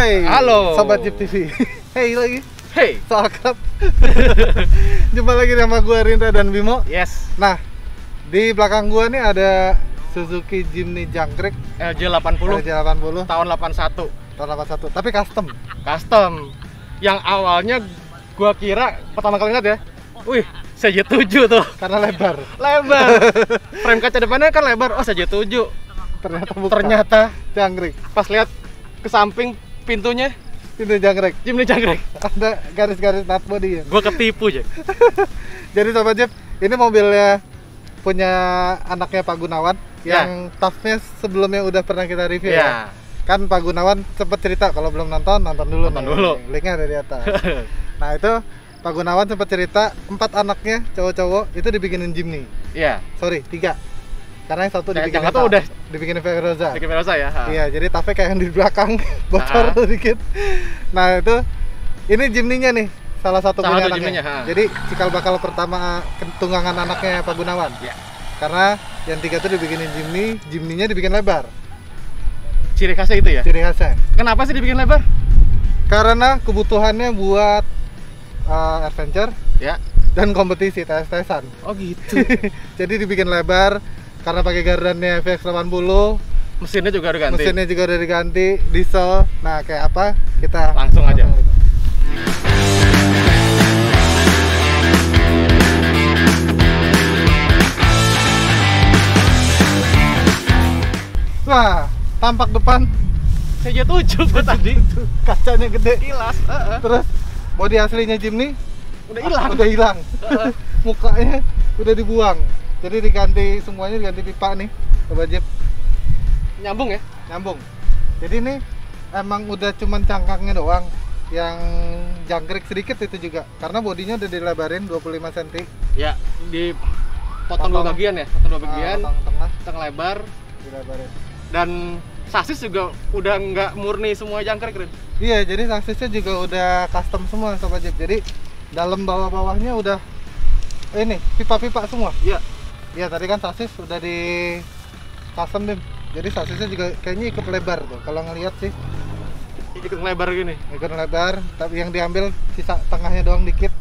Hai, halo Sobat Jeep TV. Hey lagi. Hey, So akrab. Jumpa lagi sama gue Rinta dan Bimo. yes. Nah, di belakang gue nih ada Suzuki Jimny Jangkrik LJ80 LJ80 tahun 81. tahun 81, tapi custom. Custom. Yang awalnya gua kira pertama kali lihat ya, wih, CJ7 tuh. Karena lebar. Lebar. Frame kaca depannya kan lebar. Oh, CJ7. Ternyata bukan. Ternyata Jangkrik. pas lihat ke samping pintunya Itu Jangkrik. Jimny Jangkrik. Ada garis-garis nut body ya. Gua ketipu aja. Jadi Sobat Jeep, ini mobilnya punya anaknya Pak Gunawan Ya. yang TAF-nya sebelumnya udah pernah kita review ya. Ya. Kan Pak Gunawan sempet cerita, kalau belum nonton dulu. Nonton nih. dulu. Linknya ada di atas. Nah itu Pak Gunawan sempat cerita 4 anaknya cowok-cowok itu dibikinin Jimny. Iya. Sorry, 3. Karena yang satu Yang dibikinin satu TAF, udah dibikinin Veroza. bikin Verosa ya. Iya, jadi TAF-nya kayak yang di belakang bocor sedikit. Nah itu ini Jimny-nya nih, salah satu Salah punya satu anaknya. Jimny-nya, ha. Jadi cikal bakal pertama tunggangan anaknya Pak Gunawan. Iya. Karena yang 3 tuh dibikinin Jimny, Jimny-nya dibikin lebar. Ciri khasnya itu ya. Ciri khasnya. Kenapa sih dibikin lebar? Karena kebutuhannya buat adventure Ya. dan kompetisi tes-tesan. Oh gitu. Jadi dibikin lebar karena pakai gardannya VX80, Mesinnya juga udah ganti. mesinnya juga udah diganti, diesel. Nah, kayak apa? Kita Langsung aja. lihat. Wah, tampak depan CJ7 gua tadi. kacanya gede. Kilas. Terus bodi aslinya Jimny Udah hilang. udah hilang. Mukanya udah dibuang. Jadi diganti semuanya, diganti pipa nih, Sobat Jeep. Nyambung ya? Nyambung. Jadi ini emang udah cuman cangkangnya doang yang jangkrik sedikit itu juga. Karena bodinya udah dilebarin 25 cm. Ya, dipotong dua Potong. bagian ya, potong dua bagian, Tengah tengah lebar, dilebarin. dan sasis juga udah nggak murni semua jangkrik, Rin. Iya, jadi saksisnya juga udah custom semua Sobat Jeep. Jadi dalam bawah-bawahnya udah ini pipa-pipa semua. Iya. Iya, tadi kan sasis udah di custom Bim. Jadi sasisnya juga kayaknya ikut lebar tuh. Kalau ngelihat sih Ikut lebar gini. ikut lebar, tapi yang diambil sisa tengahnya doang dikit.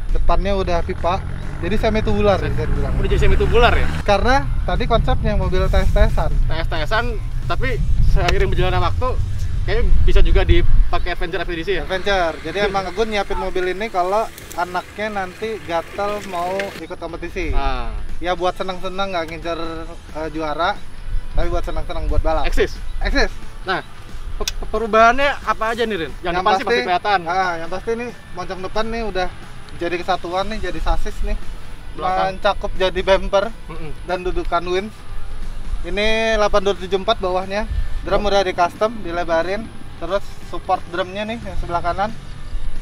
Depannya udah pipa. Jadi semi tubular bisa dibilang. Udah jadi semi tubular ya. Karena tadi konsepnya mobil tes-tesan. TS-TSan, tapi seiring berjalannya waktu kayaknya bisa juga dipakai adventure ekspedisi ya. Adventure. Jadi emang gue nyiapin mobil ini kalau anaknya nanti gatel mau ikut kompetisi. Ah, Ya buat senang-senang, nggak ngincer juara, tapi buat senang-senang, buat balap. eksis. Eksis. Nah, perubahannya apa aja nih, Rin? Yang depan sih pasti kelihatan. Yang pasti nih moncong depan nih udah jadi kesatuan nih, jadi sasis nih. Belakang. Mencakup jadi bumper Mm-mm. dan dudukan win. Ini 8274 bawahnya. Drum udah di custom, dilebarin. Terus support drumnya nih yang sebelah kanan,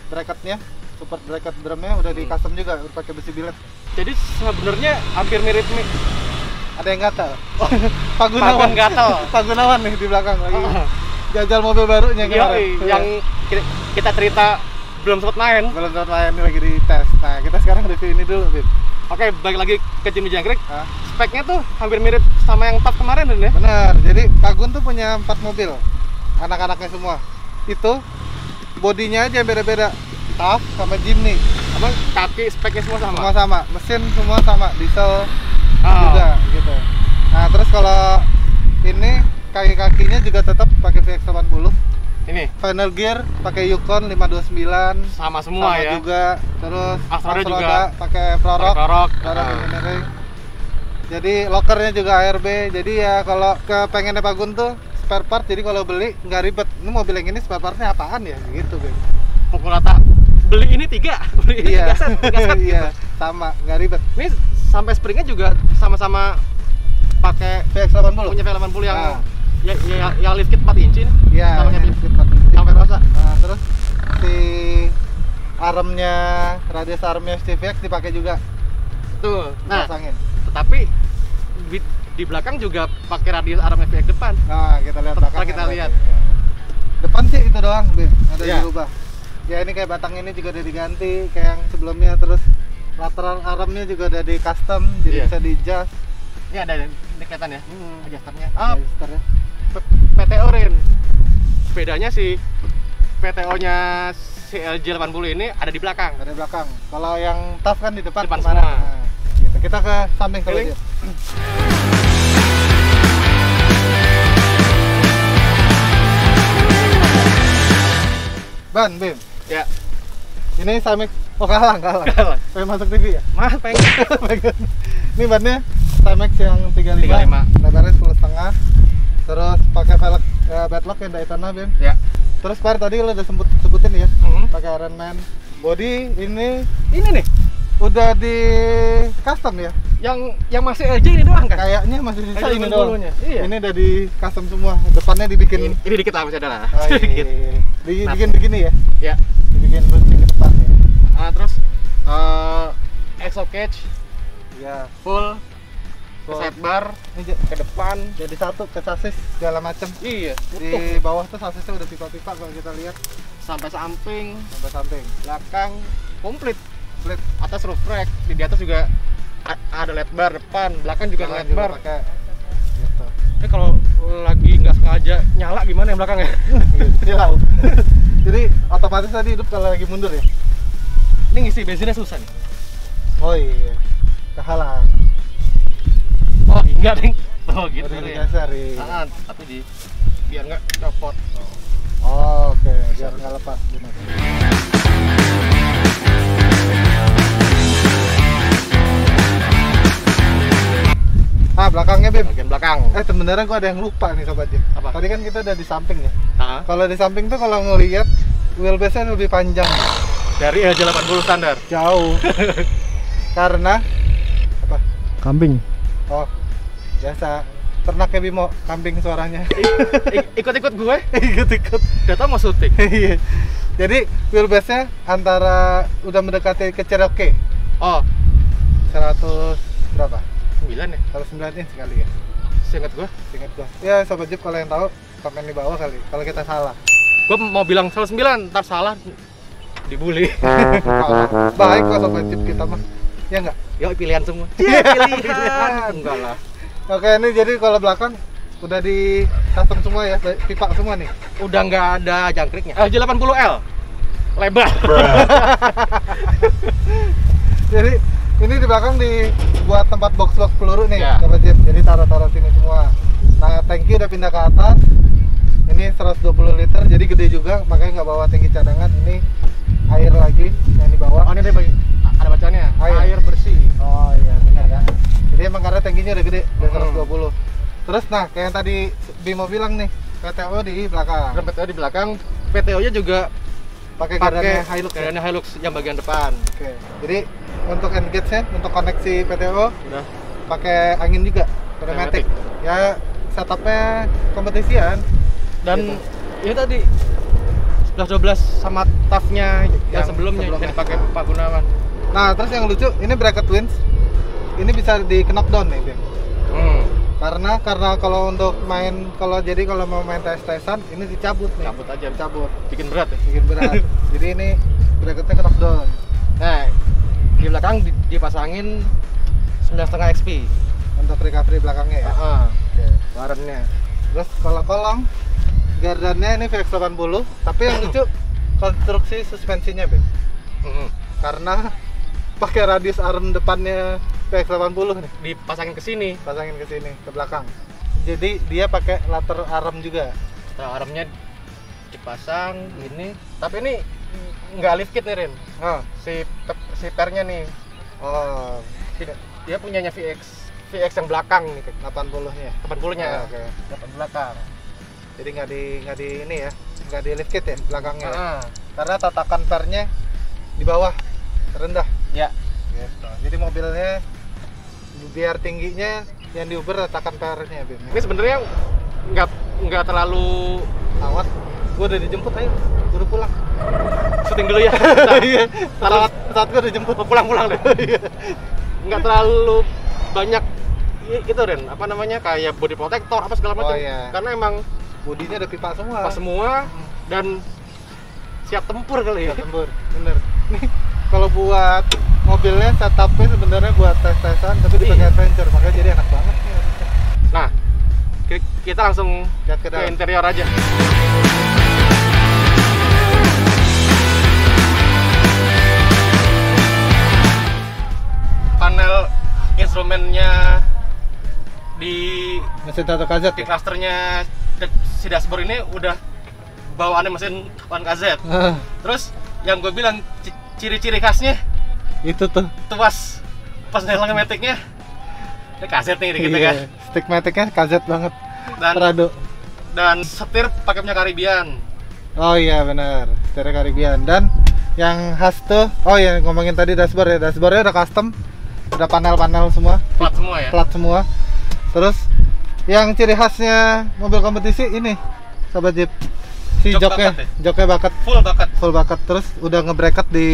bracketnya, support bracket drumnya udah di custom juga, udah pakai besi billet. Jadi sebenarnya hampir mirip Ada yang gatal. Pak Gunawan. Pagun gatel. Pak Gunawan nih di belakang lagi. Oh. Jajal mobil barunya Yoi, yang kita cerita belum sempat main. belum sempat main, ini lagi di tes. Nah, kita sekarang review ini dulu, Bim. Oke, balik lagi ke Jimny Jangkrik. Hah? Speknya tuh hampir mirip sama yang top kemarin, Rin ya? Benar. Jadi Pak Gun tuh punya 4 mobil. Anak-anaknya semua. Itu bodinya aja beda-beda. TAF sama Jimny. Apa kaki speknya semua sama? Semua sama, mesin semua sama, diesel Oh. juga gitu. Nah, terus kalau ini kaki-kakinya juga tetap pakai VX80. Ini Final gear pakai Yukon 529 sama semua sama ya. juga. Terus Astroda Astroda juga pakai Prorok. Prorok. Prorok Ah. engineering. Jadi lokernya juga ARB. Jadi ya kalau kepengennya Pak Gun tuh spare part, jadi kalau beli nggak ribet. Ini mobil yang ini spare partnya apaan ya gitu, Bim. Pukul rata beli ini 3, beli ini 3 set, 3 set Iya, gitu. sama, nggak ribet. Ini sampai springnya juga sama-sama pakai VX80. punya V80 yang Ah. yang lift kit 4 inci nih. Iya, Sama kayak yang lift lipat. yang Verosa. Nah, terus si armnya, radius armnya STVX dipakai juga. Tuh. Nah, Pasangin. tetapi di belakang juga pakai radius arm FX depan. Nah, kita lihat Ntar belakang. kita lihat. Depan sih itu doang, Bim. Ada Iya. dirubah. Ya ini kayak batang ini juga udah diganti kayak yang sebelumnya, terus lateral armnya juga udah di custom, jadi Iya. bisa di adjust. Ini ada kelihatan ya, adjusternya. Adjusternya. PTO Rin. Bedanya si PTO-nya CLJ 80 ini ada di belakang. Ada di belakang. Kalau yang TAF kan di depan. Depan kemana? semua. Nah, gitu. Kita ke samping kalau Keliling. dia. Ban, Bim. Ya, Ini Samex. Oh, kalah. kalah. Pengen masuk TV ya? Mas pengen. Pengen. Ini bannya Samex yang 35. 35. Lebarnya 10,5. Terus pakai velg bedlock yang Daytona, Bim. Ya. Terus par tadi lo udah sebutin ya. Mhm. Pakai Iron Man. Body ini Ini nih, udah di custom ya. yang masih LJ ini doang kan? Kayaknya masih sisa LJ ini doang. 90-nya. Iya. Ini udah di custom semua. Depannya dibikin Ini dikit lah masih ada lah. Oh, iya. Dikit. Dibikin begini ya. Ya. Dibikin di depan ya. Terus exo cage Ya. full, Full. sidebar Ini ke depan. jadi satu ke sasis segala macam. Iya, utuh. Di bawah tuh sasisnya udah pipa-pipa kalau kita lihat Sampai samping, sampai samping. belakang komplit. Split. Atas roof rack, di atas juga ada LED bar depan, belakang juga ada LED Juga bar. pakai gitu. Ini kalau lagi nggak sengaja nyala gimana yang belakangnya? Silau. Jadi otomatis tadi hidup kalau lagi mundur ya. Ini ngisi bensinnya susah nih. Oh iya. Kehalang. Oh enggak ding. Oh gitu Udah ya. digeser, iya. Tapi biar nggak copot. Oh, oke, biar nggak lepas benar. Belakangnya Bim. Bagian belakang. Sebenarnya gua ada yang lupa nih sobat Jim. Apa? Tadi kan kita udah di samping ya. Ah, Kalau di samping tuh kalau ngelihat wheelbase-nya lebih panjang. dari LJ 80 standar. Jauh. Karena apa? Kambing. Oh, biasa. Ternaknya Bimo, kambing suaranya. Ikut-ikut gue, Ikut-ikut. udah tau mau syuting. Iya. Jadi wheelbase-nya antara udah mendekati ke Cherokee. Oh, 100 berapa? 9 ya? 109 inch kali ya. Seingat gue. Ingat gua. Ya sobat Jeep kalau yang tahu komen di bawah kali. Kalau kita salah. Gue mau bilang 109, ntar salah dibully. Baik kok sobat Jeep kita mah. Ya enggak? Yuk pilihan semua. Iya, Pilihan. Enggak lah. Oke, ini jadi kalau belakang udah di custom semua ya, pipa semua nih. Udah nggak ada jangkriknya. LJ 80L lebar. Jadi ini di belakang dibuat tempat box peluru nih, Ya. sobat Jeep. Jadi taruh-taruh sini semua. Nah, tangki udah pindah ke atas. Ini 120 liter, jadi gede juga, makanya nggak bawa tangki cadangan. Ini air lagi yang dibawa. Oh, ini ada bacanya. Air bersih. Oh iya, benar ya. Jadi emang karena tangkinya udah gede, udah 120. Hmm. Terus nah, kayak yang tadi Bimo bilang nih, PTO di belakang. Dan PTO di belakang, PTO-nya juga Pakai pakai gardannya Hilux. Ya? gardannya Hilux yang bagian depan. Oke. Jadi untuk engage-nya, untuk koneksi PTO Udah. pakai angin juga, pneumatic. Pneumatic. Ya setupnya kompetisian. Dan Gitu. ini tadi 11-12 sama TAF-nya yang sebelumnya yang dipakai Pak Gunawan. Nah, terus yang lucu, ini bracket winch. Ini bisa di knockdown nih, Bim. Karena kalau untuk main, kalau mau main tes-tesan, ini dicabut nih. Cabut aja, Cabut, bikin berat ya. bikin berat. Jadi ini bracketnya knockdown. Nah, di belakang dipasangin 9,5 XP. Untuk recovery belakangnya ya. Oke. Barennya. Terus kalau kolong, gardannya ini VX80, tapi yang lucu konstruksi suspensinya, Bim. Karena pakai radius arm depannya VX80 nih, Dipasangin ke sini. pasangin ke sini, ke belakang. Jadi dia pakai later arm juga. Armnya dipasang ini. Tapi ini nggak lift kit nih, Rin. Oh, Si pernya nih. oh, Dia punyanya VX yang belakang nih, 80-nya. 80-nya. Oh, oke. Depan belakang. Jadi nggak di ini ya, nggak di lift kit ya belakangnya. Ah, Karena tatakan pernya di bawah rendah. ya. Gitu. Jadi mobilnya biar tingginya yang diuber tatakan pernya, Bim. Ini sebenarnya nggak terlalu Awas, gua udah dijemput, ayo, buru pulang. syuting dulu ya. Iya, saat gua udah dijemput. Pulang deh. Nggak terlalu banyak itu, Ren, apa namanya, kayak body protector apa segala macam. Oh, iya. Karena emang Bodinya ada pipa semua. pas semua dan siap tempur kali ya. Ya, tempur, bener. Nih, kalau buat mobilnya setupnya sebenarnya buat tes-tesan, tapi dipakai Iya. adventure, makanya jadi enak banget. Nah, kita langsung Lihat ke ke dalam. interior aja. Mesin satu KZ. Di clusternya si dashboard ini udah bawaannya mesin 8 KZ. Terus yang gue bilang ciri-ciri khasnya Itu tuh. pas nelang matic-nya ini KZ nih gitu kan. Stick matic-nya KZ banget. Dan Prado. dan setir pakai punya Caribbean. Oh iya benar, setir Caribbean. Dan yang khas tuh, oh ya ngomongin tadi dashboard ya, dashboardnya udah custom, udah panel-panel semua, Plat semua ya. plat semua. Terus yang ciri khasnya mobil kompetisi ini, sobat Jeep, si Jok joknya, bucket ya? joknya bucket, Full bucket. Terus udah nge-bracket di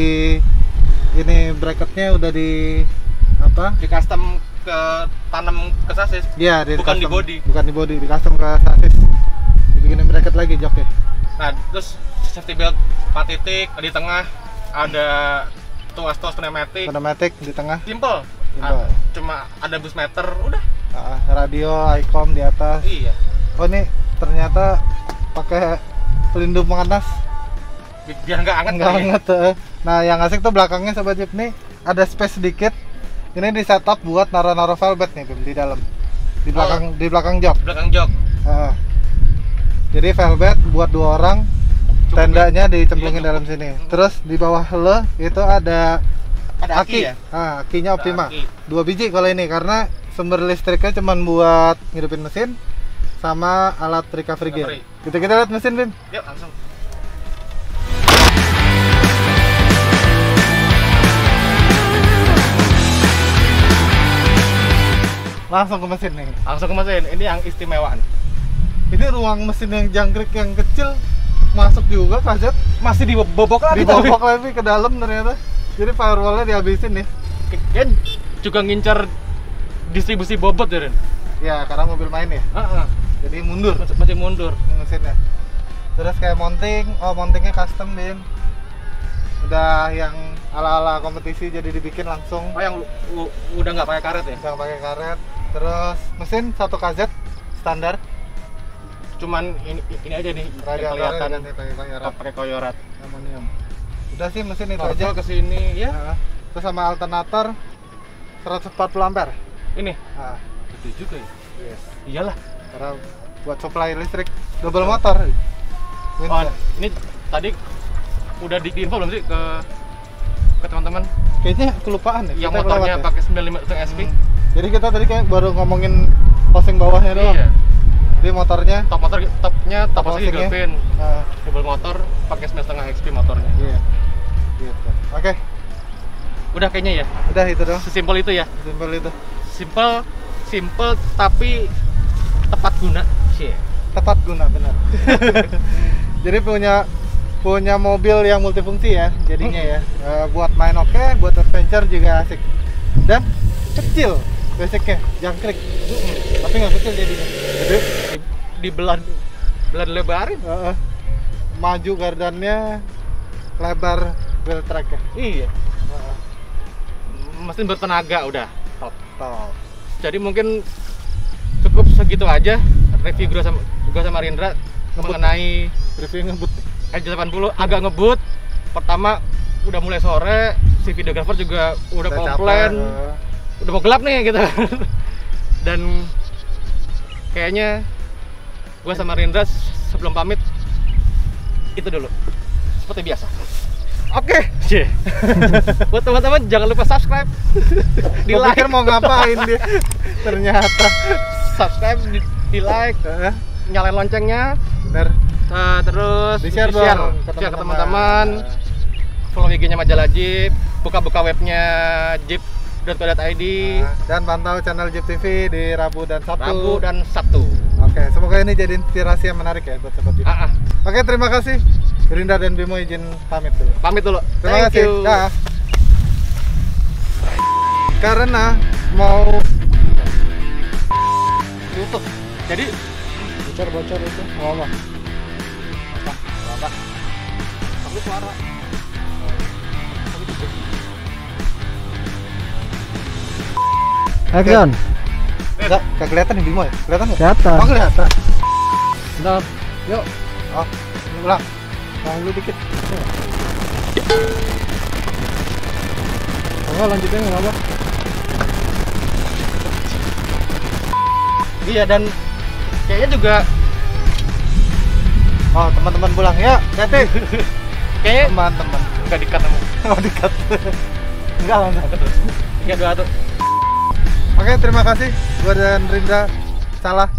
ini, bracketnya udah di apa? Di custom ke tanam ke sasis. Iya, Bukan di custom, body. bukan di body, di custom ke sasis. Dibikinin bracket lagi joknya. Nah, terus safety belt 4 titik, di tengah ada tuas pneumatik. Pneumatic di tengah. Simple. Simple. Cuma ada bus meter, udah. Radio, ICOM di atas. Iya. Oh ini ternyata pakai pelindung panas. Biar nggak anget Nggak kali ya. anget. Nah yang asik tuh belakangnya sobat Jeep nih ada space sedikit. Ini di setup buat naro-naro velvet nih Bim, di dalam. Di belakang jok. Belakang jok. Jadi velvet buat 2 orang. Cukup Tendanya dicemplungin Iya, dalam sini. Terus di bawah le itu ada Aki ya? Akinya Ada Optima. aki. 2 biji kalau ini karena sumber listriknya cuma buat ngidupin mesin sama alat recovery gear. Kita lihat mesin Bim. Yuk langsung. Langsung ke mesin nih. Langsung ke mesin. Ini yang istimewa nih. Ini ruang mesin yang jangkrik yang kecil masuk juga KZ. Masih dibobok lagi. Dibobok lagi ke dalam ternyata. Jadi firewallnya dihabisin nih. Kan juga ngincar distribusi bobot ya Ren? Ya karena mobil main ya. Jadi mundur Masih mundur. mesinnya. Terus kayak mounting, mountingnya custom Bim. Udah yang ala-ala kompetisi jadi dibikin langsung. Oh yang udah nggak pakai karet ya? Udah pakai karet. Terus mesin 1 KZ standar. Cuman ini aja nih yang kelihatan pakai koyorat. Aluminium. Udah sih mesin itu Torkel aja. ke sini ya. Terus sama alternator 140 ampere. Ini Nah, gede juga ya. yes. Iyalah. Karena buat supply listrik double motor. Oh, ini tadi udah diinfo belum sih ke teman-teman Kayaknya kelupaan ya. yang kita motornya kelewat ya. pakai 95 SP? Jadi kita tadi kayak baru ngomongin posting bawahnya doang. Iya. Jadi motornya Topnya top posisi Postingnya. Delvin. nah, Double motor pakai 9,5 XP motornya. iya. Gitu. Oke, Udah kayaknya ya. udah itu doang. Sesimpel itu ya. Simpel itu. Simple tapi tepat guna. Shit. Tepat guna benar. Jadi punya mobil yang multifungsi ya jadinya ya. Buat main oke, buat adventure juga asik. Dan kecil basicnya, jangkrik. Tapi nggak kecil jadinya. Jadi Di belah lebarin. maju gardannya, lebar wheel tracknya. Iya. Mesin bertenaga udah top. Jadi mungkin cukup segitu aja review gua sama Rindra mengenai Review ngebut. RJ80 agak ngebut. Pertama udah mulai sore, si videographer juga udah komplain, udah mau gelap nih gitu. Dan kayaknya gua sama Rindra sebelum pamit itu dulu. Seperti biasa. Oke. Buat teman-teman jangan lupa subscribe. Di Gua like. pikir mau ngapain dia. Ternyata Subscribe, di like, nyalain loncengnya. bener. Terus Di-share dong ke share ke teman-teman. teman-teman. Follow IG-nya Majalah Jeep, buka-buka webnya jeep.co.id. Dan pantau channel Jeep TV di Rabu dan Sabtu. Rabu dan Sabtu. Oke, semoga ini jadi inspirasi yang menarik ya buat sobat Jeep. Oke, terima kasih. Rinda dan Bimo izin pamit dulu. Pamit dulu. Terima Thank kasih. you. Dah. Karena mau Tutup. Jadi bocor itu mau apa? apa? Tapi suara. Action. Enggak kelihatan nih Bimo ya? Kelihatan nggak? Kelihatan. Oh, kelihatan. Bentar. Yuk. Oh, ulang. Ulang dulu dikit. Enggak lanjutin enggak apa. Iya, dan kayaknya juga Oh, teman-teman pulang ya. Hati. kayaknya Teman-teman. nggak dikat sama. Oh, dikat. Enggak, enggak. Terus 3 2 1. Oke, terima kasih. Gua dan Rindra salah.